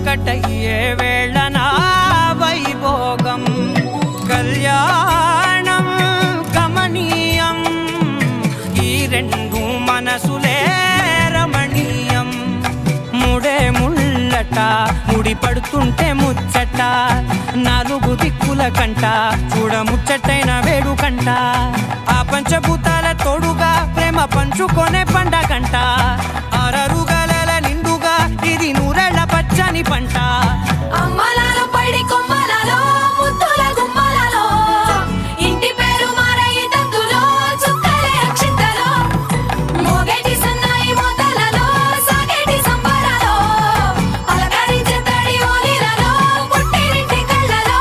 ఒకటయ్యే వేళన వైభోగం కళ్యాణం గమనీయం ఈ రెండు మనసులే రమణీయం ముడే ముళ్ళట ముడి పడుతుంటే ముచ్చట నాలుగు దిక్కుల కంట చూడ ముచ్చటైన వేడుకంట ఆ పంచభూతాల తోడుగా ప్రేమ పంచుకొనే పండగంట ఆరరుగల నిండుగా ఇది నూరెళ్ళ పచ్చని పంట అమ్మలాలో పడి కొమ్మలలో ముద్దుల గుమ్మలలో ఇంటి పేరు మారయి తందులో చుక్కలే అక్షింతలో మోగేటి సన్నాయి మోతలలో సాగేటి సంబరాలో పలకరించే తడి ఓలిలలో పుట్టినింటి కళ్ళలో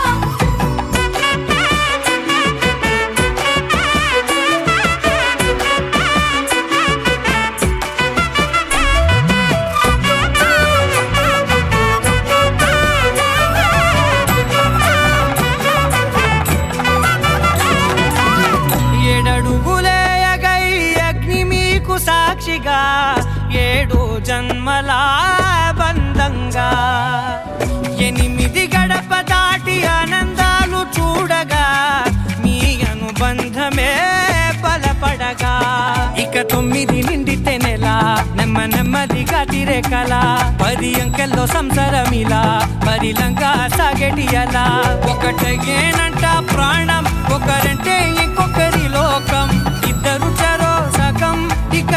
ఏడడుగులేయగై అగ్ని మీకు సాక్షిగా 7 జన్మల బంధంగా 8 గడప దాటి ఆనందాలు చూడగా మీ అనుబంధమే బలపడగా ఇక 9 నిండితే నెల నెమ్మదిగా తిరే కల 10 అంకెల్లో సంసారమిలా పరిలంగా సాగేటి అలా ఒకటేనంట ప్రాణం ఒకరంటే ఇంకొకరి లోకం ఇద్దరు చరో సగం ఇక